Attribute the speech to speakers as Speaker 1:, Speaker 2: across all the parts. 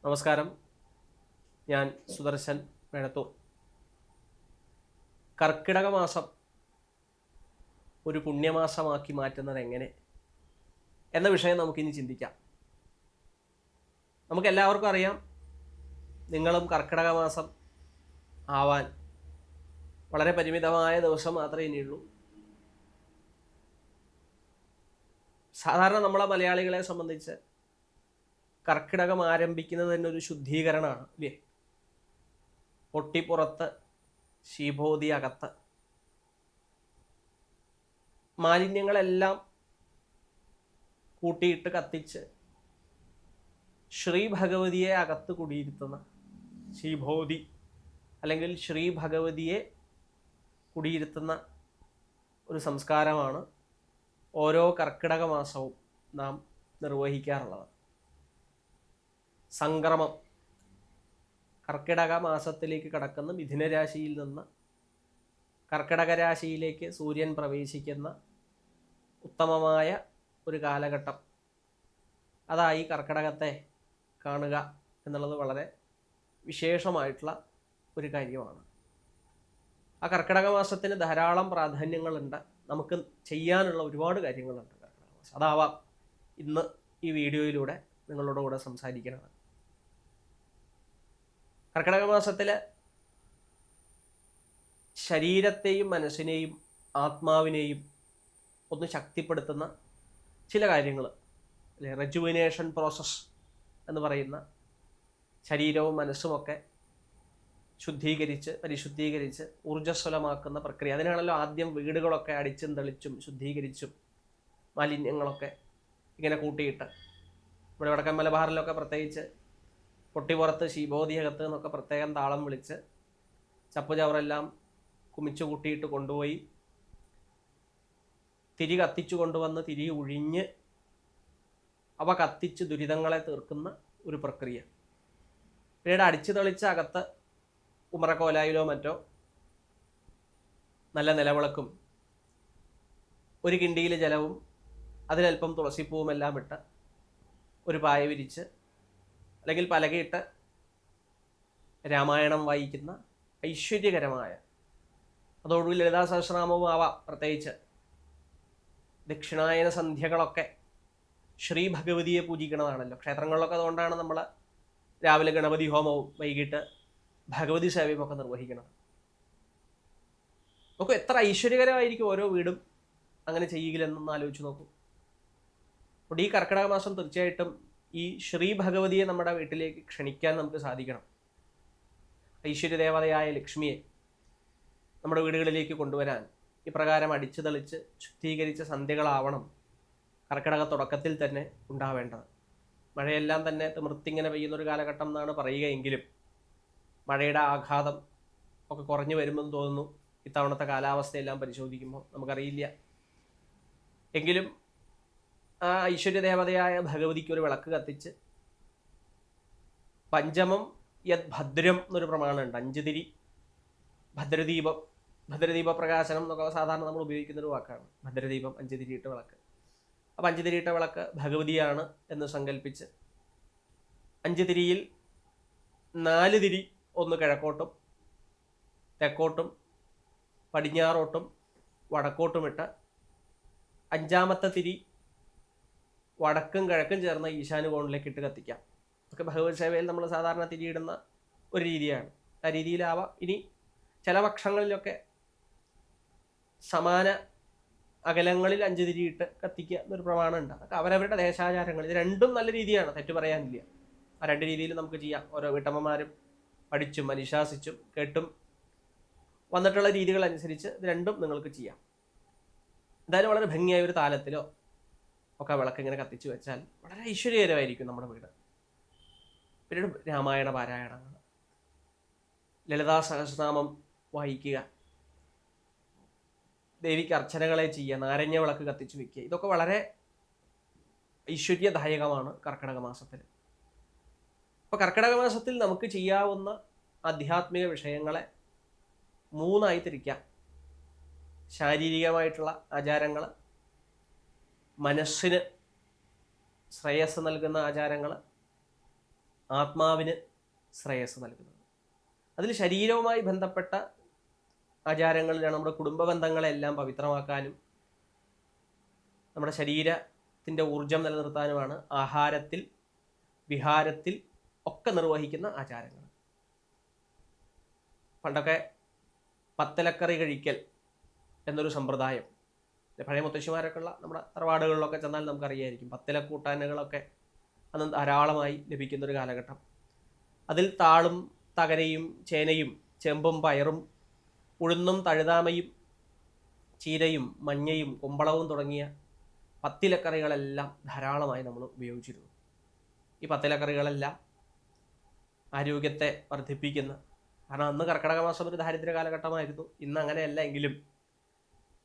Speaker 1: നമസ്കാരം. ഞാൻ സുദർശൻ മേടത്തൂർ. കർക്കിടക മാസം ഒരു പുണ്യമാസമാക്കി മാറ്റുന്നത് എങ്ങനെ എന്ന വിഷയം നമുക്കിനി ചിന്തിക്കാം. നമുക്കെല്ലാവർക്കും അറിയാം, നിങ്ങളും കർക്കിടക മാസം ആവാൻ വളരെ പരിമിതമായ ദിവസം മാത്രമേ ഇനിയുള്ളൂ. സാധാരണ നമ്മളെ മലയാളികളെ സംബന്ധിച്ച് കർക്കിടകം ആരംഭിക്കുന്നത് തന്നെ ഒരു ശുദ്ധീകരണമാണ്, അല്ലേ? പൊട്ടിപ്പുറത്ത് ശീഭോതി അകത്ത്. മാലിന്യങ്ങളെല്ലാം കൂട്ടിയിട്ട് കത്തിച്ച് ശ്രീ ഭഗവതിയെ അകത്ത് കുടിയിരുത്തുന്ന ശീഭോതി അല്ലെങ്കിൽ ശ്രീ ഭഗവതിയെ കുടിയിരുത്തുന്ന ഒരു സംസ്കാരമാണ് ഓരോ കർക്കിടക മാസവും നാം നിർവഹിക്കാറുള്ളത്. സംക്രമം, കർക്കിടക മാസത്തിലേക്ക് കടക്കുന്ന മിഥുനരാശിയിൽ നിന്ന് കർക്കിടക രാശിയിലേക്ക് സൂര്യൻ പ്രവേശിക്കുന്ന ഉത്തമമായ ഒരു കാലഘട്ടം, അതായി കർക്കിടകത്തെ കാണുക എന്നുള്ളത് വളരെ വിശേഷമായിട്ടുള്ള ഒരു കാര്യമാണ്. ആ കർക്കിടക മാസത്തിന് ധാരാളം പ്രാധാന്യങ്ങളുണ്ട്. നമുക്ക് ചെയ്യാനുള്ള ഒരുപാട് കാര്യങ്ങളുണ്ട് കർക്കിടക മാസം. അതാവാം ഇന്ന് ഈ വീഡിയോയിലൂടെ നിങ്ങളോട് കൂടെ സംസാരിക്കുന്നത്. കർക്കിടക മാസത്തിൽ ശരീരത്തെയും മനസ്സിനെയും ആത്മാവിനെയും ഒന്ന് ശക്തിപ്പെടുത്തുന്ന ചില കാര്യങ്ങൾ, അല്ലെ, റെജുവിനേഷൻ പ്രോസസ്സ് എന്ന് പറയുന്ന ശരീരവും മനസ്സുമൊക്കെ ശുദ്ധീകരിച്ച് പരിശുദ്ധീകരിച്ച് ഊർജ്ജസ്വലമാക്കുന്ന പ്രക്രിയ. അതിനാണല്ലോ ആദ്യം വീടുകളൊക്കെ അടിച്ചും തെളിച്ചും ശുദ്ധീകരിച്ചും മാലിന്യങ്ങളൊക്കെ ഇങ്ങനെ കൂട്ടിയിട്ട്, ഇവിടെ വടക്കൻ മലബാറിലൊക്കെ പ്രത്യേകിച്ച് പൊട്ടിപ്പുറത്ത് ശീഭോതിയകത്ത് എന്നൊക്കെ പ്രത്യേകം താളം വിളിച്ച് ചപ്പുചവറെല്ലാം കുമിച്ചു കൂട്ടിയിട്ട് കൊണ്ടുപോയി തിരി കത്തിച്ചു കൊണ്ടുവന്ന് തിരി ഒഴിഞ്ഞ് അവ കത്തിച്ച് ദുരിതങ്ങളെ തീർക്കുന്ന ഒരു പ്രക്രിയ. പിന്നീട് അടിച്ചു തെളിച്ച അകത്ത് ഉമറക്കോലായിലോ മറ്റോ നല്ല നിലവിളക്കും ഒരു കിണ്ടിയിൽ ജലവും അതിലൽപ്പം തുളസിപ്പൂവും എല്ലാം ഇട്ട് ഒരു പായ വിരിച്ച് അല്ലെങ്കിൽ പലകയിട്ട് രാമായണം വായിക്കുന്ന ഐശ്വര്യകരമായ, അതോടുകൂടി ലളിതാ സഹസ്രനാമവും ആവാം. പ്രത്യേകിച്ച് ദക്ഷിണായന സന്ധ്യകളൊക്കെ ശ്രീ ഭഗവതിയെ പൂജിക്കുന്നതാണല്ലോ. ക്ഷേത്രങ്ങളിലൊക്കെ അതുകൊണ്ടാണ് നമ്മൾ രാവിലെ ഗണപതി ഹോമവും വൈകിട്ട് ഭഗവതി സേവയും ഒക്കെ നിർവഹിക്കണം. നോക്കൂ, എത്ര ഐശ്വര്യകരമായിരിക്കും ഓരോ വീടും അങ്ങനെ ചെയ്യുകയില്ലെന്നൊന്ന് ആലോചിച്ച് നോക്കൂ. അപ്പോൾ ഈ കർക്കിടക മാസം തീർച്ചയായിട്ടും ഈ ശ്രീ ഭഗവതിയെ നമ്മുടെ വീട്ടിലേക്ക് ക്ഷണിക്കാൻ നമുക്ക് സാധിക്കണം. ഐശ്വര്യദേവതയായ ലക്ഷ്മിയെ നമ്മുടെ വീടുകളിലേക്ക് കൊണ്ടുവരാൻ ഇപ്രകാരം അടിച്ചു തെളിച്ച് ശുദ്ധീകരിച്ച സന്ധ്യകളാവണം കർക്കിടക തുടക്കത്തിൽ തന്നെ ഉണ്ടാവേണ്ടത്. മഴയെല്ലാം തന്നെ തിമിർത്തിങ്ങനെ പെയ്യുന്നൊരു കാലഘട്ടം എന്നാണ് പറയുകയെങ്കിലും മഴയുടെ ആഘാതം ഒക്കെ കുറഞ്ഞു വരുമെന്ന് തോന്നുന്നു. ഇത്തവണത്തെ കാലാവസ്ഥയെല്ലാം പരിശോധിക്കുമ്പോൾ നമുക്കറിയില്ല. എങ്കിലും ആ ഐശ്വര്യദേവതയായ ഭഗവതിക്ക് ഒരു വിളക്ക് കത്തിച്ച്, പഞ്ചമം യത് ഭദ്രം എന്നൊരു പ്രമാണമുണ്ട്, 5 തിരി ഭദ്രദീപം, ഭദ്രദീപ പ്രകാശനം എന്നൊക്കെ സാധാരണ നമ്മൾ ഉപയോഗിക്കുന്നൊരു വാക്കാണ്. ഭദ്രദീപം 5 തിരിയിട്ട വിളക്ക്. അപ്പം 5 തിരിയിട്ട വിളക്ക് ഭഗവതിയാണ് എന്ന് സങ്കല്പിച്ച് 5 തിരിയിൽ 4 തിരി ഒന്ന് കിഴക്കോട്ടും തെക്കോട്ടും പടിഞ്ഞാറോട്ടും വടക്കോട്ടുമിട്ട് 5ാമത്തെ തിരി വടക്കും കിഴക്കും ചേർന്ന ഈശാനുകോണിലേക്ക് ഇട്ട് കത്തിക്കാം. ഒക്കെ ഭഗവത് സേവയിൽ നമ്മൾ സാധാരണ തിരിയിടുന്ന ഒരു രീതിയാണ്. ആ രീതിയിലാവാം. ഇനി ചില പക്ഷങ്ങളിലൊക്കെ സമാന അകലങ്ങളിൽ 5 തിരിയിട്ട് കത്തിക്കുക എന്നൊരു പ്രമാണമുണ്ട്. അതൊക്കെ അവരവരുടെ ദേശാചാരങ്ങൾ. ഇത് രണ്ടും നല്ല രീതിയാണ്, തെറ്റു പറയാനില്ല. ആ 2 രീതിയിൽ നമുക്ക് ചെയ്യാം. ഓരോ വീട്ടമ്മമാരും പഠിച്ചും അനുശാസിച്ചും കേട്ടും വന്നിട്ടുള്ള രീതികൾ അനുസരിച്ച് ഇത് രണ്ടും നിങ്ങൾക്ക് ചെയ്യാം. എന്തായാലും വളരെ ഭംഗിയായ ഒരു താലത്തിലോ ഒക്കെ വിളക്ക് ഇങ്ങനെ കത്തിച്ചു വെച്ചാൽ വളരെ ഐശ്വര്യകരമായിരിക്കും നമ്മുടെ വീട്. പിന്നീട് രാമായണ പാരായണങ്ങൾ, ലളിതാ സഹസ്രനാമം വായിക്കുക, ദേവിക്ക് അർച്ചനകളെ ചെയ്യുക, നാരങ്ങ വിളക്ക് കത്തിച്ചു വെക്കുക. ഇതൊക്കെ വളരെ ഐശ്വര്യദായകമാണ് കർക്കിടക മാസത്തിൽ. അപ്പോൾ കർക്കിടക മാസത്തിൽ നമുക്ക് ചെയ്യാവുന്ന ആധ്യാത്മിക വിഷയങ്ങളെ 3ആയി തിരിക്കാം. ശാരീരികമായിട്ടുള്ള ആചാരങ്ങൾ, മനസ്സിന് ശ്രേയസ് നൽകുന്ന ആചാരങ്ങൾ, ആത്മാവിന് ശ്രേയസ് നൽകുന്നത്. അതിൽ ശരീരവുമായി ബന്ധപ്പെട്ട ആചാരങ്ങളിലാണ് നമ്മുടെ കുടുംബ ബന്ധങ്ങളെല്ലാം പവിത്രമാക്കാനും നമ്മുടെ ശരീരത്തിൻ്റെ ഊർജം നിലനിർത്താനുമാണ് ആഹാരത്തിൽ, വിഹാരത്തിൽ ഒക്കെ നിർവഹിക്കുന്ന ആചാരങ്ങൾ. പണ്ടൊക്കെ പത്തലക്കറി കഴിക്കൽ എന്നൊരു സമ്പ്രദായം പഴയ മുത്തശ്ശിമാരൊക്കെ ഉള്ള നമ്മുടെ തറവാടുകളിലൊക്കെ ചെന്നാൽ നമുക്കറിയായിരിക്കും. പത്തിലക്കൂട്ടാനുകളൊക്കെ അന്ന് ധാരാളമായി ലഭിക്കുന്നൊരു കാലഘട്ടം. അതിൽ താളും തകരയും ചേനയും ചെമ്പും പയറും ഉഴുന്നും തഴുതാമയും ചീരയും മഞ്ഞയും കുമ്പളവും തുടങ്ങിയ പത്തിലക്കറികളെല്ലാം ധാരാളമായി നമ്മൾ ഉപയോഗിച്ചിരുന്നു. ഈ പത്തിലക്കറികളെല്ലാം ആരോഗ്യത്തെ വർദ്ധിപ്പിക്കുന്ന, കാരണം അന്ന് കർക്കിടക മാസം ഒരു ദാരിദ്ര്യ കാലഘട്ടമായിരുന്നു. ഇന്ന് അങ്ങനെയല്ല എങ്കിലും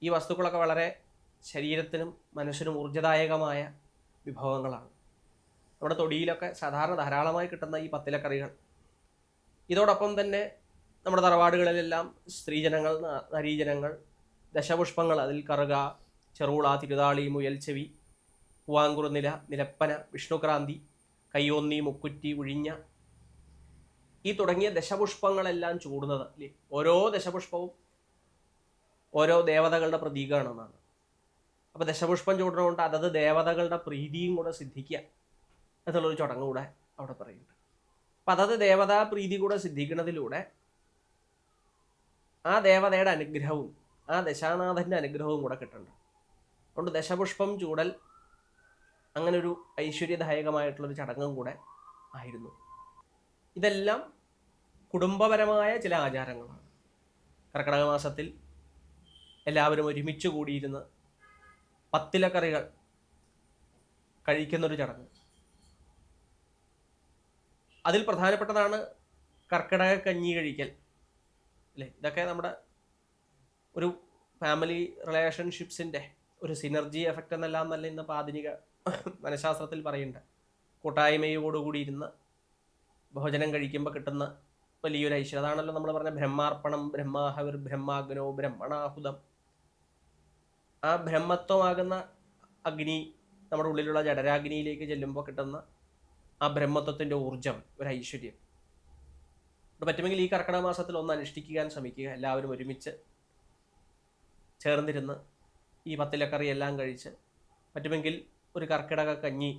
Speaker 1: ഈ വസ്തുക്കളൊക്കെ വളരെ ശരീരത്തിനും മനസ്സിനും ഊർജ്ജദായകമായ വിഭവങ്ങളാണ്. നമ്മുടെ തൊടിയിലൊക്കെ സാധാരണ ധാരാളമായി കിട്ടുന്ന ഈ പത്തിലക്കറികൾ, ഇതോടൊപ്പം തന്നെ നമ്മുടെ തറവാടുകളിലെല്ലാം സ്ത്രീജനങ്ങൾ, നരീജനങ്ങൾ ദശപുഷ്പങ്ങൾ, അതിൽ കറുക, ചെറുള, തിരുതാളി, മുയൽച്ചെവി, പൂവാങ്കുറുനില, നിലപ്പന, വിഷ്ണുക്രാന്തി, കയ്യോന്നി, മുക്കുറ്റി, ഉഴിഞ്ഞ, ഈ തുടങ്ങിയ ദശപുഷ്പങ്ങളെല്ലാം ചൂടുന്നത് അല്ലേ, ഓരോ ദശപുഷ്പവും ഓരോ ദേവതകളുടെ പ്രതീകമാണെന്നാണ്. അപ്പോൾ ദശപുഷ്പം ചൂടുന്നതുകൊണ്ട് അതത് ദേവതകളുടെ പ്രീതിയും കൂടെ സിദ്ധിക്കുക എന്നുള്ളൊരു ചടങ്ങ് കൂടെ അവിടെ പറയുന്നുണ്ട്. അപ്പം അതത് ദേവതാ പ്രീതി കൂടെ സിദ്ധിക്കുന്നതിലൂടെ ആ ദേവതയുടെ അനുഗ്രഹവും ആ ദശാനാഥൻ്റെ അനുഗ്രഹവും കൂടെ കിട്ടുന്നുണ്ട്. അതുകൊണ്ട് ദശപുഷ്പം ചൂടൽ അങ്ങനെ ഒരു ഐശ്വര്യദായകമായിട്ടുള്ളൊരു ചടങ്ങും കൂടെ ആയിരുന്നു. ഇതെല്ലാം കുടുംബപരമായ ചില ആചാരങ്ങളാണ്. കർക്കിടക മാസത്തിൽ എല്ലാവരും ഒരുമിച്ച് കൂടിയിരുന്ന് പത്തിലക്കറികൾ കഴിക്കുന്നൊരു ചടങ്ങ്. അതിൽ പ്രധാനപ്പെട്ടതാണ് കർക്കിടക കഞ്ഞി കഴിക്കൽ അല്ലേ. ഇതൊക്കെ നമ്മുടെ ഒരു ഫാമിലി റിലേഷൻഷിപ്സിൻ്റെ ഒരു സിനർജി എഫക്റ്റ് എന്നെല്ലാം നല്ല ഇന്ന് ആധുനിക മനഃശാസ്ത്രത്തിൽ പറയുന്നുണ്ട്. കൂട്ടായ്മയോടുകൂടി ഇരുന്ന് ഭോജനം കഴിക്കുമ്പോൾ കിട്ടുന്ന വലിയൊരു ഐശ്വര്യം. അതാണല്ലോ നമ്മൾ പറഞ്ഞ ബ്രഹ്മാർപ്പണം, ബ്രഹ്മാഹവിർ, ബ്രഹ്മാഗ്നോ, ബ്രഹ്മണാഹുതം. ആ ബ്രഹ്മത്വമാകുന്ന അഗ്നി നമ്മുടെ ഉള്ളിലുള്ള ജഠരാഗ്നിയിലേക്ക് ചെല്ലുമ്പോൾ കിട്ടുന്ന ആ ബ്രഹ്മത്വത്തിൻ്റെ ഊർജം, ഒരു ഐശ്വര്യം. പറ്റുമെങ്കിൽ ഈ കർക്കിടക മാസത്തിൽ ഒന്ന് അനുഷ്ഠിക്കാൻ ശ്രമിക്കുക. എല്ലാവരും ഒരുമിച്ച് ചേർന്നിരുന്ന് ഈ പത്തിലക്കറി എല്ലാം കഴിച്ച്, പറ്റുമെങ്കിൽ ഒരു കർക്കിടക കഞ്ഞി,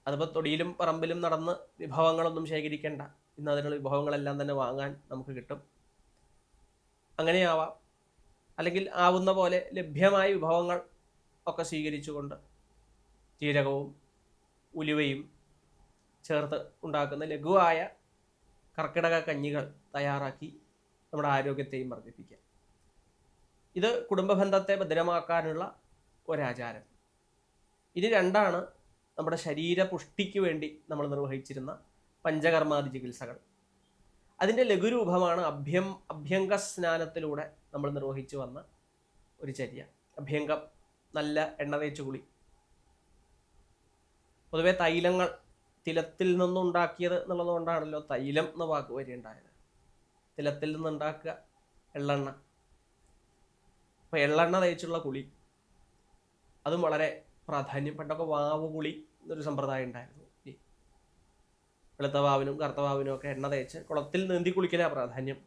Speaker 1: അതിപ്പോൾ തൊടിയിലും പറമ്പിലും നടന്ന് വിഭവങ്ങളൊന്നും ശേഖരിക്കേണ്ട, ഇന്ന് അതിനുള്ള വിഭവങ്ങളെല്ലാം തന്നെ വാങ്ങാൻ നമുക്ക് കിട്ടും. അങ്ങനെയാവാം. അല്ലെങ്കിൽ ആവുന്ന പോലെ ലഭ്യമായ വിഭവങ്ങൾ ഒക്കെ സ്വീകരിച്ചുകൊണ്ട് ജീരകവും ഉലുവയും ചേർത്ത് ഉണ്ടാക്കുന്ന ലഘുവായ കർക്കിടക കഞ്ഞികൾ തയ്യാറാക്കി നമ്മുടെ ആരോഗ്യത്തെയും വർദ്ധിപ്പിക്കാം. ഇത് കുടുംബബന്ധത്തെ ഭദ്രമാക്കാനുള്ള ഒരാചാരം. ഇനി രണ്ടാണ് നമ്മുടെ ശരീരപുഷ്ടിക്ക് വേണ്ടി നമ്മൾ നിർവഹിച്ചിരുന്ന പഞ്ചകർമാദി ചികിത്സകൾ. അതിൻ്റെ ലഘുരൂപമാണ് അഭ്യംഗസ്നാനത്തിലൂടെ നമ്മൾ നിർവഹിച്ചു വന്ന ഒരു ചര്യ. അഭ്യംഗം, നല്ല എണ്ണ തേച്ച് കുളി. പൊതുവെ തൈലങ്ങൾ തിലത്തിൽ നിന്നുണ്ടാക്കിയത് എന്നുള്ളത് കൊണ്ടാണല്ലോ തൈലം എന്ന വാക്ക് വരെയുണ്ടായത്. തിലത്തിൽ നിന്നുണ്ടാക്കുക എള്ളെണ്ണ. അപ്പോൾ എള്ളെണ്ണ തേച്ചുള്ള കുളി അതും വളരെ പ്രാധാന്യം. പണ്ടൊക്കെ വാവ് കുളി എന്നൊരു സമ്പ്രദായം ഉണ്ടായിരുന്നു. വെളുത്ത വാവിനും കറുത്ത വാവിനും ഒക്കെ എണ്ണ തേച്ച് കുളത്തിൽ നീന്തി കുളിക്കലാണ് പ്രാധാന്യം.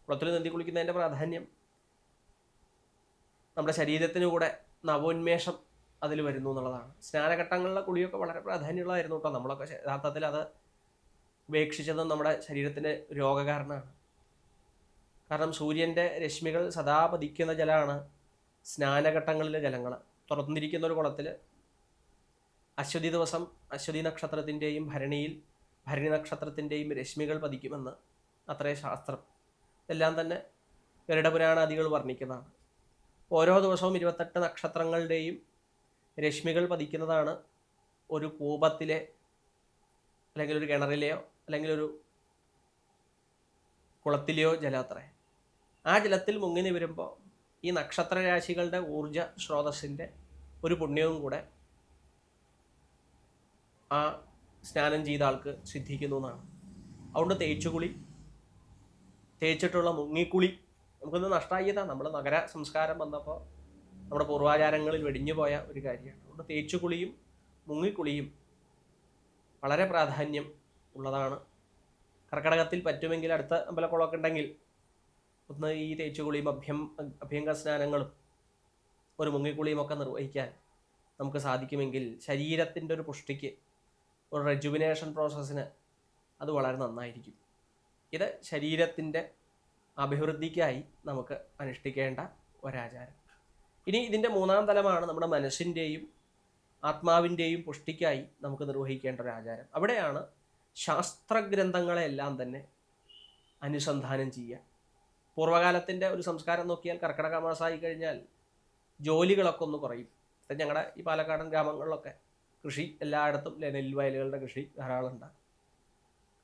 Speaker 1: കുളത്തിൽ നീന്തി കുളിക്കുന്നതിൻ്റെ പ്രാധാന്യം നമ്മുടെ ശരീരത്തിന് കൂടെ നവോന്മേഷം അതിൽ വരുന്നു എന്നുള്ളതാണ്. സ്നാനഘട്ടങ്ങളിലെ കുളിയൊക്കെ വളരെ പ്രാധാന്യമുള്ളതായിരുന്നു കേട്ടോ. നമ്മളൊക്കെ യഥാർത്ഥത്തിൽ അത് ഉപേക്ഷിച്ചതും നമ്മുടെ ശരീരത്തിന് രോഗകാരണമാണ്. കാരണം സൂര്യൻ്റെ രശ്മികൾ സദാ പതിക്കുന്ന ജലമാണ് സ്നാനഘട്ടങ്ങളിലെ ജലങ്ങൾ. തുറന്നിരിക്കുന്ന ഒരു കുളത്തിൽ അശ്വതി ദിവസം അശ്വതി നക്ഷത്രത്തിൻ്റെയും ഭരണി നക്ഷത്രത്തിൻ്റെയും രശ്മികൾ പതിക്കുമെന്ന് അത്രേ ശാസ്ത്രം. എല്ലാം തന്നെ ഗരുഡപുരാണാദികൾ വർണ്ണിക്കുന്നതാണ്. ഓരോ ദിവസവും 28 നക്ഷത്രങ്ങളുടെയും രശ്മികൾ പതിക്കുന്നതാണ് ഒരു കൂപത്തിലെ അല്ലെങ്കിൽ ഒരു കിണറിലെയോ അല്ലെങ്കിൽ ഒരു കുളത്തിലെയോ ജലം അത്രേ. ആ ജലത്തിൽ മുങ്ങി വരുമ്പോൾ ഈ നക്ഷത്രരാശികളുടെ ഊർജ സ്രോതസ്സിൻ്റെ ഒരു പുണ്യവും കൂടെ ആ സ്നാനം ചെയ്ത ആൾക്ക് സിദ്ധിക്കുന്നു എന്നാണ്. അതുകൊണ്ട് തേച്ചുകുളി, തേച്ചിട്ടുള്ള മുങ്ങിക്കുളി നമുക്കൊന്ന് നഷ്ടമായതാണ്. നമ്മൾ നഗര സംസ്കാരം വന്നപ്പോൾ നമ്മുടെ പൂർവാചാരങ്ങളിൽ വെടിഞ്ഞു പോയ ഒരു കാര്യമാണ്. അതുകൊണ്ട് തേച്ചുകുളിയും മുങ്ങിക്കുളിയും വളരെ പ്രാധാന്യം ഉള്ളതാണ്. കർക്കിടകത്തിൽ പറ്റുമെങ്കിൽ അടുത്ത അമ്പലക്കുളമൊക്കെ ഉണ്ടെങ്കിൽ ഒന്ന് ഈ തേച്ചുകുളിയും അഭ്യംഗ സ്നാനങ്ങളും ഒരു മുങ്ങിക്കുളിയും ഒക്കെ നിർവഹിക്കാൻ നമുക്ക് സാധിക്കുമെങ്കിൽ ശരീരത്തിൻ്റെ ഒരു പുഷ്ടിക്ക്, ഒരു റെജുവിനേഷൻ പ്രോസസ്സിന് അത് വളരെ നന്നായിരിക്കും. ഇത് ശരീരത്തിൻ്റെ അഭിവൃദ്ധിക്കായി നമുക്ക് അനുഷ്ഠിക്കേണ്ട ഒരാചാരം. ഇനി ഇതിൻ്റെ മൂന്നാം തലമാണ് നമ്മുടെ മനസ്സിൻ്റെയും ആത്മാവിൻ്റെയും പുഷ്ടിക്കായി നമുക്ക് നിർവഹിക്കേണ്ട ഒരു ആചാരം. അവിടെയാണ് ശാസ്ത്രഗ്രന്ഥങ്ങളെല്ലാം തന്നെ അനുസന്ധാനം ചെയ്യുക. പൂർവ്വകാലത്തിൻ്റെ ഒരു സംസ്കാരം നോക്കിയാൽ കർക്കിടക മാസമായി കഴിഞ്ഞാൽ ജോലികളൊക്കെ ഒന്ന് കുറയും. ഞങ്ങളുടെ ഈ പാലക്കാടൻ ഗ്രാമങ്ങളിലൊക്കെ കൃഷി എല്ലായിടത്തും നെൽവയലുകളുടെ കൃഷി ധാരാളം ഉണ്ട്.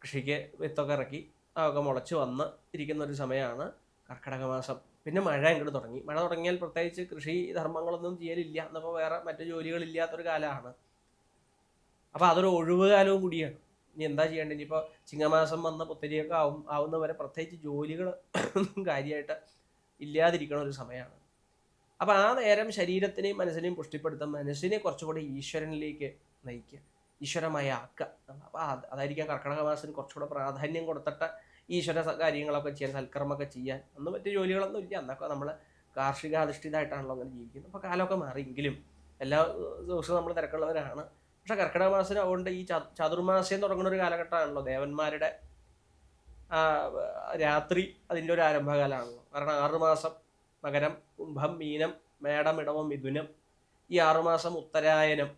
Speaker 1: കൃഷിക്ക് വിത്തൊക്കെ ഇറക്കി അതൊക്കെ മുളച്ച് വന്ന് ഇരിക്കുന്ന ഒരു സമയമാണ് കർക്കിടക മാസം. പിന്നെ മഴ ഇങ്ങോട്ട് തുടങ്ങി. മഴ തുടങ്ങിയാൽ പ്രത്യേകിച്ച് കൃഷി ധർമ്മങ്ങളൊന്നും ചെയ്യലില്ല, എന്നപ്പോൾ വേറെ മറ്റു ജോലികളില്ലാത്തൊരു കാലമാണ്. അപ്പോൾ അതൊരു ഒഴിവുകാലവും കൂടിയാണ്. ഇനി എന്താ ചെയ്യേണ്ടത്? ഇനിയിപ്പോൾ ചിങ്ങമാസം വന്ന പുത്തരിയൊക്കെ ആവുന്നവരെ പ്രത്യേകിച്ച് ജോലികൾ കാര്യമായിട്ട് ഇല്ലാതിരിക്കണ ഒരു സമയമാണ്. അപ്പോൾ ആ നേരം ശരീരത്തിനെയും മനസ്സിനെയും പുഷ്ടിപ്പെടുത്താൻ, മനസ്സിനെ കുറച്ചുകൂടി ഈശ്വരനിലേക്ക് നയിക്കുക, ഈശ്വരമയാക്കുക. അപ്പോൾ അതായിരിക്കാം കർക്കിടക മാസത്തിന് കുറച്ചുകൂടെ പ്രാധാന്യം കൊടുത്തിട്ട് ഈശ്വര കാര്യങ്ങളൊക്കെ ചെയ്യാൻ, സൽക്കർമ്മൊക്കെ ചെയ്യാൻ. അന്ന് മറ്റു ജോലികളൊന്നും ഇല്ല, അന്നൊക്കെ നമ്മൾ കാർഷികാധിഷ്ഠിതമായിട്ടാണല്ലോ അങ്ങനെ ജീവിക്കുന്നത്. അപ്പോൾ കാലമൊക്കെ മാറിയെങ്കിലും എല്ലാ ദിവസവും നമ്മൾ തിരക്കുള്ളവരാണ്. പക്ഷേ കർക്കിടക മാസത്തിന് അതുകൊണ്ട് ഈ ചതുർമാസ്യം തുടങ്ങുന്ന ഒരു കാലഘട്ടമാണല്ലോ. ദേവന്മാരുടെ രാത്രി അതിൻ്റെ ഒരു ആരംഭകാലമാണല്ലോ. കാരണം 6 മാസം മകരം, കുംഭം, മീനം, മേടം, ഇടവം, മിഥുനം. ഈ 6 മാസം ഉത്തരായനം,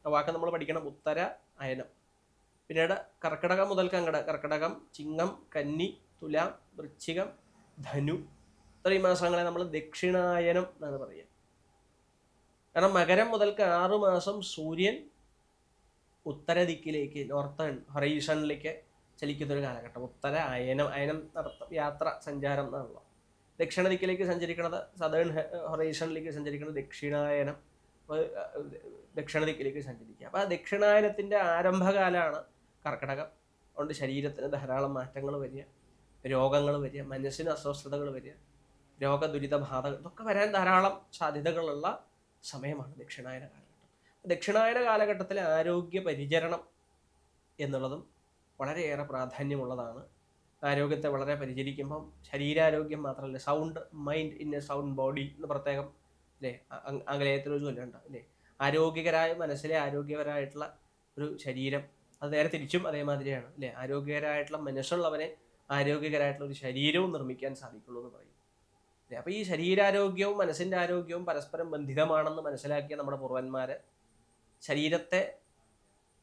Speaker 1: ആ വാക്ക് നമ്മൾ പഠിക്കണം, ഉത്തര അയനം. പിന്നീട് കർക്കിടകം മുതൽക്ക് അങ്ങോട്ട് കർക്കിടകം, ചിങ്ങം, കന്നി, തുലാം, വൃശ്ചികം, ധനു, ഇത്രയും മാസങ്ങളെ നമ്മൾ ദക്ഷിണായനം എന്നാണ് പറയുക. കാരണം മകരം മുതൽക്ക് 6 മാസം സൂര്യൻ ഉത്തര ദിക്കിലേക്ക്, നോർത്തേൺ ഹൊറൈസണിലേക്ക് ചലിക്കുന്നൊരു കാലഘട്ടം. ഉത്തര അയനം, അയനം യാത്ര, സഞ്ചാരം എന്നാണല്ലോ. ദക്ഷിണ ദിക്കിലേക്ക് സഞ്ചരിക്കുന്നത്, സദേൺ ഹൊറൈസണിലേക്ക് സഞ്ചരിക്കുന്നത് ദക്ഷിണായനം, ദക്ഷിണ ദിക്കിലേക്ക് സഞ്ചരിക്കുക. അപ്പോൾ ആ ദക്ഷിണായനത്തിൻ്റെ ആരംഭകാലമാണ് കർക്കിടകം. അതുകൊണ്ട് ശരീരത്തിന് ധാരാളം മാറ്റങ്ങൾ വരിക, രോഗങ്ങൾ വരിക, മനസ്സിന് അസ്വസ്ഥതകൾ വരിക, രോഗദുരിതബാധകൾ ഇതൊക്കെ വരാൻ ധാരാളം സാധ്യതകളുള്ള സമയമാണ് ദക്ഷിണായന കാലഘട്ടം. ദക്ഷിണായന കാലഘട്ടത്തിലെ ആരോഗ്യ പരിചരണം എന്നുള്ളതും വളരെയേറെ പ്രാധാന്യമുള്ളതാണ്. ആരോഗ്യത്തെ വളരെ പരിചരിക്കുമ്പം ശരീരാരോഗ്യം മാത്രമല്ല, sound mind in A sound body എന്ന് പ്രത്യേകം അല്ലേ ആംഗലേയത്തിലൊരു ചൊല്ലുണ്ട് അല്ലേ. ആരോഗ്യകരായ മനസ്സിലെ ആരോഗ്യപരമായിട്ടുള്ള ഒരു ശരീരം, അത് നേരെ തിരിച്ചും അതേമാതിരിയാണ് അല്ലേ. ആരോഗ്യകരമായിട്ടുള്ള മനസ്സുള്ളവനെ ആരോഗ്യകരമായിട്ടുള്ള ഒരു ശരീരവും നിർമ്മിക്കാൻ സാധിക്കുള്ളൂ എന്ന് പറയും അല്ലേ. അപ്പോൾ ഈ ശരീരാരോഗ്യവും മനസ്സിൻ്റെ ആരോഗ്യവും പരസ്പരം ബന്ധിതമാണെന്ന് മനസ്സിലാക്കിയ നമ്മുടെ പൂർവന്മാർ ശരീരത്തെ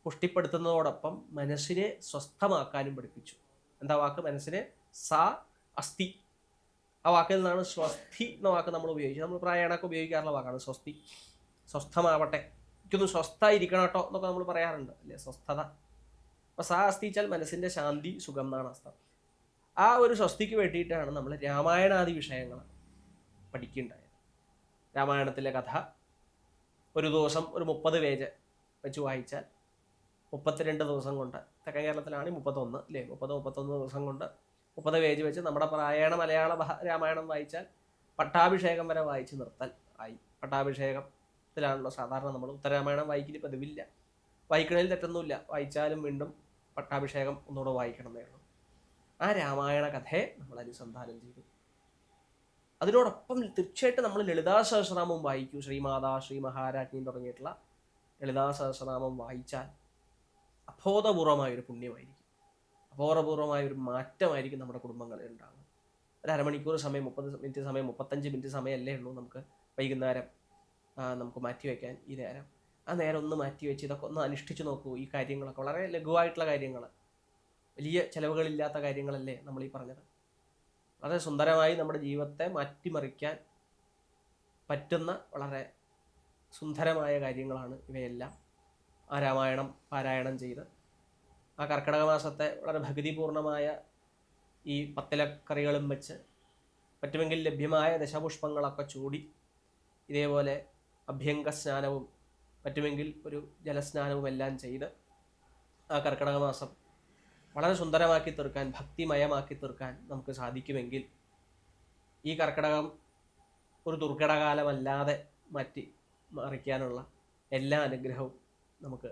Speaker 1: പുഷ്ടിപ്പെടുത്തുന്നതോടൊപ്പം മനസ്സിനെ സ്വസ്ഥമാക്കാനും പഠിപ്പിച്ചു. എന്താ വാക്ക്? മനസ്സിനെ സാ അസ്ഥി, ആ വാക്കിൽ നിന്നാണ് സ്വസ്ഥി എന്ന വാക്ക് നമ്മൾ ഉപയോഗിച്ചത്. നമ്മൾ പ്രായണൊക്കെ ഉപയോഗിക്കാറുള്ള വാക്കാണ് സ്വസ്തി. സ്വസ്ഥമാവട്ടെ, എനിക്കൊന്ന് സ്വസ്ഥമായിരിക്കണം കേട്ടോ എന്നൊക്കെ നമ്മൾ പറയാറുണ്ട് അല്ലേ, സ്വസ്ഥത. അപ്പോൾ സാ അസ്ഥിച്ചാൽ മനസ്സിൻ്റെ ശാന്തി, സുഖം എന്നാണ് അർത്ഥം. ആ ഒരു സ്വസ്തിക്ക് വേണ്ടിയിട്ടാണ് നമ്മൾ രാമായണാദി വിഷയങ്ങൾ പഠിക്കുകയുണ്ടായത്. രാമായണത്തിലെ കഥ ഒരു ദിവസം ഒരു 30 പേജ് വെച്ച് വായിച്ചാൽ 32 ദിവസം കൊണ്ട്, തെക്കൻ കേരളത്തിലാണ് 31 അല്ലേ, 31 ദിവസം കൊണ്ട് 30 പേജ് വെച്ച് നമ്മുടെ പ്രായണ മലയാള രാമായണം വായിച്ചാൽ പട്ടാഭിഷേകം വരെ വായിച്ച് നിർത്താൻ ആയി. പട്ടാഭിഷേകത്തിലാണല്ലോ സാധാരണ നമ്മൾ ഉത്തരരാമായണം വായിക്കൽ പതിവില്ല. വായിക്കണതിൽ തെറ്റൊന്നുമില്ല, വായിച്ചാലും വീണ്ടും പട്ടാഭിഷേകം ഒന്നുകൂടെ വായിക്കണം എന്നേ. ആ രാമായണ കഥയെ നമ്മൾ അനുസന്ധാനം ചെയ്തു. അതിനോടൊപ്പം തീർച്ചയായിട്ടും നമ്മൾ ലളിതാ സഹസ്രനാമം വായിക്കൂ. ശ്രീമാതാ, ശ്രീ മഹാരാജ്ഞി തുടങ്ങിയിട്ടുള്ള ലളിതാ സഹസ്രനാമം വായിച്ചാൽ അബോധപൂർവമായൊരു പുണ്യമായിരിക്കും, അബോധപൂർവമായൊരു മാറ്റമായിരിക്കും നമ്മുടെ കുടുംബങ്ങളിൽ ഉണ്ടാകുന്നത്. ഒരു അരമണിക്കൂർ സമയം, 30 മിനിറ്റ് സമയം, 35 മിനിറ്റ് സമയമല്ലേ ഉള്ളൂ നമുക്ക് വൈകുന്നേരം നമുക്ക് മാറ്റിവെക്കാൻ. ഈ നേരം, ആ നേരം ഒന്ന് മാറ്റിവെച്ച് ഇതൊക്കെ ഒന്ന് അനുഷ്ഠിച്ച് നോക്കൂ. ഈ കാര്യങ്ങളൊക്കെ വളരെ ലഘുവായിട്ടുള്ള കാര്യങ്ങൾ, വലിയ ചിലവുകളില്ലാത്ത കാര്യങ്ങളല്ലേ നമ്മൾ ഈ പറഞ്ഞത്. വളരെ സുന്ദരമായി നമ്മുടെ ജീവിതത്തെ മാറ്റിമറിക്കാൻ പറ്റുന്ന വളരെ സുന്ദരമായ കാര്യങ്ങളാണ് ഇവയെല്ലാം. ആ രാമായണം പാരായണം ചെയ്ത് ആ കർക്കിടക മാസത്തെ വളരെ ഭക്തിപൂർണമായ ഈ പത്തിലക്കറികളും വെച്ച് പറ്റുമെങ്കിൽ ലഭ്യമായ ദശപുഷ്പങ്ങളൊക്കെ ചൂടി ഇതേപോലെ അഭ്യംഗ സ്നാനവും പറ്റുമെങ്കിൽ ഒരു ജലസ്നാനവും എല്ലാം ചെയ്ത് ആ കർക്കിടക മാസം വളരെ സുന്ദരമാക്കി തീർക്കാൻ, ഭക്തിമയമാക്കി തീർക്കാൻ നമുക്ക് സാധിക്കുമെങ്കിൽ ഈ കർക്കിടകം ഒരു ദുർഘടകാലമല്ലാതെ മാറ്റി മറിക്കാനുള്ള എല്ലാ അനുഗ്രഹവും നമുക്ക്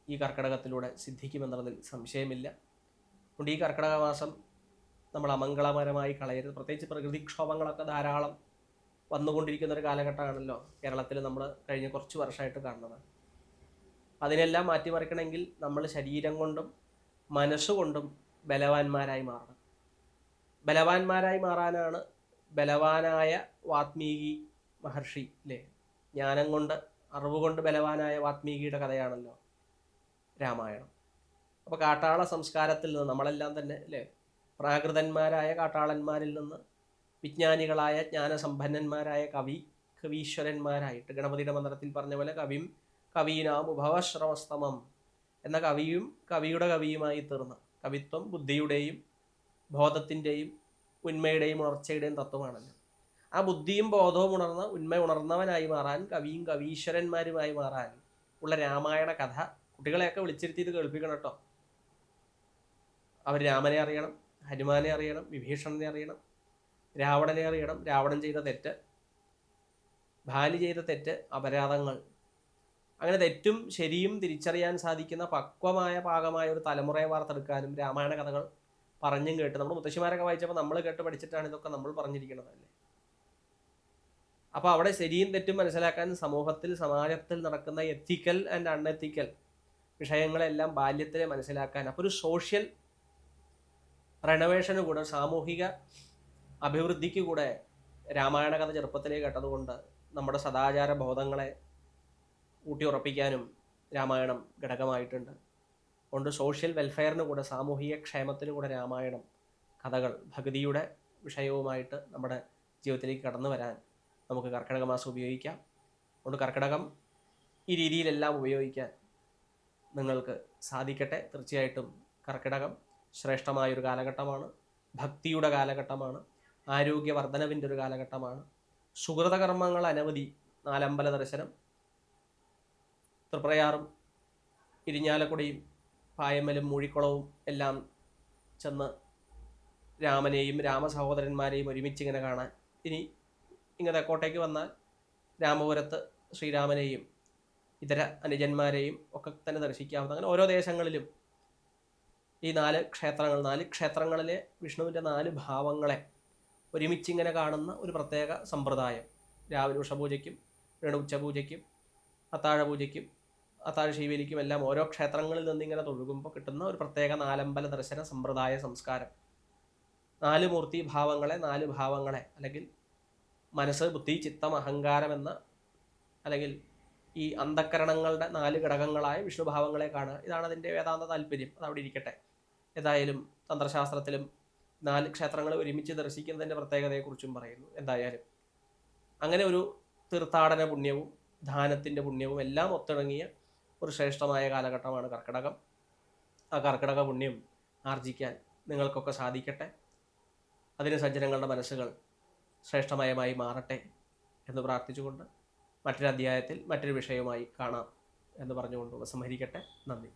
Speaker 1: ഈ കർക്കിടകത്തിലൂടെ സിദ്ധിക്കുമെന്നുള്ളതിൽ സംശയമില്ല. അതുകൊണ്ട് ഈ കർക്കിടക മാസം നമ്മൾ അമംഗളപരമായി കളയരുത്. പ്രത്യേകിച്ച് പ്രകൃതിക്ഷോഭങ്ങളൊക്കെ ധാരാളം വന്നുകൊണ്ടിരിക്കുന്ന ഒരു കാലഘട്ടമാണല്ലോ കേരളത്തിൽ നമ്മൾ കഴിഞ്ഞ കുറച്ച് വർഷമായിട്ട് കാണുന്നത്. അതിനെല്ലാം മാറ്റിമറിക്കണമെങ്കിൽ നമ്മൾ ശരീരം കൊണ്ടും മനസ്സുകൊണ്ടും ബലവാന്മാരായി മാറണം. ബലവാന്മാരായി മാറാനാണ് ബലവാനായ വാത്മീകി മഹർഷി അല്ലേ, ജ്ഞാനം കൊണ്ട് അറിവ് കൊണ്ട് ബലവാനായ വാത്മീകിയുടെ കഥയാണല്ലോ രാമായണം. അപ്പോൾ കാട്ടാള സംസ്കാരത്തിൽ നിന്ന് നമ്മളെല്ലാം തന്നെ അല്ലേ പ്രാകൃതന്മാരായ കാട്ടാളന്മാരിൽ നിന്ന് വിജ്ഞാനികളായ ജ്ഞാനസമ്പന്നന്മാരായ കവീശ്വരന്മാരായിട്ട് ഗണപതിയുടെ മന്ത്രത്തിൽ പറഞ്ഞ പോലെ കവീനാം ഉഭവശ്രവസ്തമം എന്ന കവിയുടെ കവിയുമായി തീർന്ന കവിത്വം ബുദ്ധിയുടെയും ബോധത്തിൻ്റെയും ഉന്മയുടെയും ഉണർച്ചയുടെയും തത്വമാണല്ലോ. ആ ബുദ്ധിയും ബോധവും ഉണർന്ന ഉന്മ ഉണർന്നവനായി മാറാൻ കവീശ്വരന്മാരുമായി മാറാൻ ഉള്ള രാമായണ കഥ കുട്ടികളെയൊക്കെ വിളിച്ചിരുത്തി ഇത് കേൾപ്പിക്കണം കേട്ടോ. അവർ രാമനെ അറിയണം, ഹനുമാനെ അറിയണം, വിഭീഷണനെ അറിയണം, രാവണനെ അറിയണം, രാവണൻ ചെയ്ത തെറ്റ്, ബാലി ചെയ്ത തെറ്റ്, അപരാധങ്ങൾ, അങ്ങനെ തെറ്റും ശരിയും തിരിച്ചറിയാൻ സാധിക്കുന്ന പാകമായ ഒരു തലമുറയെ വാർത്തെടുക്കാനും രാമായണ കഥകൾ പറഞ്ഞും കേട്ട് നമ്മൾ മുത്തശ്ശിമാരൊക്കെ വായിച്ചപ്പോൾ നമ്മൾ കേട്ട് പഠിച്ചിട്ടാണ് ഇതൊക്കെ നമ്മൾ പറഞ്ഞിരിക്കുന്നതല്ലേ. അപ്പോൾ അവിടെ ശരിയും തെറ്റും മനസ്സിലാക്കാൻ സമൂഹത്തിൽ സമാജത്തിൽ നടക്കുന്ന എത്തിക്കൽ ആൻഡ് അൺഎത്തിക്കൽ വിഷയങ്ങളെല്ലാം ബാല്യത്തിലെ മനസ്സിലാക്കാൻ, അപ്പോൾ ഒരു സോഷ്യൽ റെനോവേഷന് കൂടെ സാമൂഹിക അഭിവൃദ്ധിക്ക് കൂടെ രാമായണ കഥ ചെറുപ്പത്തിലേ കേട്ടതുകൊണ്ട് നമ്മുടെ സദാചാര ബോധങ്ങളെ ഊട്ടിയുറപ്പിക്കാനും രാമായണം ഘടകമായിട്ടുണ്ട്. അതുകൊണ്ട് സോഷ്യൽ വെൽഫെയറിന് കൂടെ സാമൂഹിക ക്ഷേമത്തിന് കൂടെ രാമായണം കഥകൾ ഭക്തിയുടെ വിഷയവുമായിട്ട് നമ്മുടെ ജീവിതത്തിലേക്ക് കടന്നു വരാൻ നമുക്ക് കർക്കിടക മാസം ഉപയോഗിക്കാം. അതുകൊണ്ട് കർക്കിടകം ഈ രീതിയിലെല്ലാം ഉപയോഗിക്കാൻ നിങ്ങൾക്ക് സാധിക്കട്ടെ. തീർച്ചയായിട്ടും കർക്കിടകം ശ്രേഷ്ഠമായൊരു കാലഘട്ടമാണ്, ഭക്തിയുടെ കാലഘട്ടമാണ്, ആരോഗ്യവർദ്ധനവിൻ്റെ ഒരു കാലഘട്ടമാണ്. സുഹൃതകർമ്മങ്ങൾ അനവധി, 4 അമ്പല ദർശനം, തൃപ്രയാറും ഇരിഞ്ഞാലക്കുടയും പായമ്മലും മൂഴിക്കുളവും എല്ലാം ചെന്ന് രാമനെയും രാമസഹോദരന്മാരെയും ഒരുമിച്ചിങ്ങനെ കാണാൻ, ഇനി ഇങ്ങനെ തെക്കോട്ടേക്ക് വന്നാൽ രാമപുരത്ത് ശ്രീരാമനെയും ഇതര അനുജന്മാരെയും ഒക്കെ തന്നെ ദർശിക്കാവുന്ന, അങ്ങനെ ഓരോ ദേശങ്ങളിലും ഈ 4 ക്ഷേത്രങ്ങളിലെ വിഷ്ണുവിൻ്റെ 4 ഭാവങ്ങളെ ഒരുമിച്ചിങ്ങനെ കാണുന്ന ഒരു പ്രത്യേക സമ്പ്രദായം. രാവിലെ ഉഷപൂജയ്ക്കും ഉച്ചപൂജയ്ക്കും അത്താഴപൂജയ്ക്കും അത്താഴ ശീവേലിക്കും എല്ലാം ഓരോ ക്ഷേത്രങ്ങളിൽ നിന്നിങ്ങനെ തൊഴുകുമ്പോൾ കിട്ടുന്ന ഒരു പ്രത്യേക 4 അമ്പല ദർശന സമ്പ്രദായ സംസ്കാരം. 4 മൂർത്തി ഭാവങ്ങളെ 4 ഭാവങ്ങളെ അല്ലെങ്കിൽ മനസ്സ്, ബുദ്ധി, ചിത്തം, അഹങ്കാരം എന്ന അല്ലെങ്കിൽ ഈ അന്ധക്കരണങ്ങളുടെ 4 ഘടകങ്ങളായ വിഷ്ണുഭാവങ്ങളെ കാണുക. ഇതാണ് അതിൻ്റെ വേദാന്ത താല്പര്യം. അതവിടെ ഇരിക്കട്ടെ. ഏതായാലും തന്ത്രശാസ്ത്രത്തിലും 4 ക്ഷേത്രങ്ങളെ ഒരുമിച്ച് ദർശിക്കുന്നതിൻ്റെ പ്രത്യേകതയെക്കുറിച്ചും പറയുന്നു. എന്തായാലും അങ്ങനെ ഒരു തീർത്ഥാടന പുണ്യവും ദാനത്തിൻ്റെ പുണ്യവും എല്ലാം ഒത്തിണങ്ങിയ ഒരു ശ്രേഷ്ഠമായ കാലഘട്ടമാണ് കർക്കിടകം. ആ കർക്കിടക പുണ്യം ആർജിക്കാൻ നിങ്ങൾക്കൊക്കെ സാധിക്കട്ടെ. അതിന് സജ്ജനങ്ങളുടെ മനസ്സുകൾ ശ്രേഷ്ഠമയമായി മാറട്ടെ എന്ന് പ്രാർത്ഥിച്ചുകൊണ്ട് മറ്റൊരു അധ്യായത്തിൽ മറ്റൊരു വിഷയവുമായി കാണാം എന്ന് പറഞ്ഞുകൊണ്ട് ഉപസംഹരിക്കട്ടെ. നന്ദി.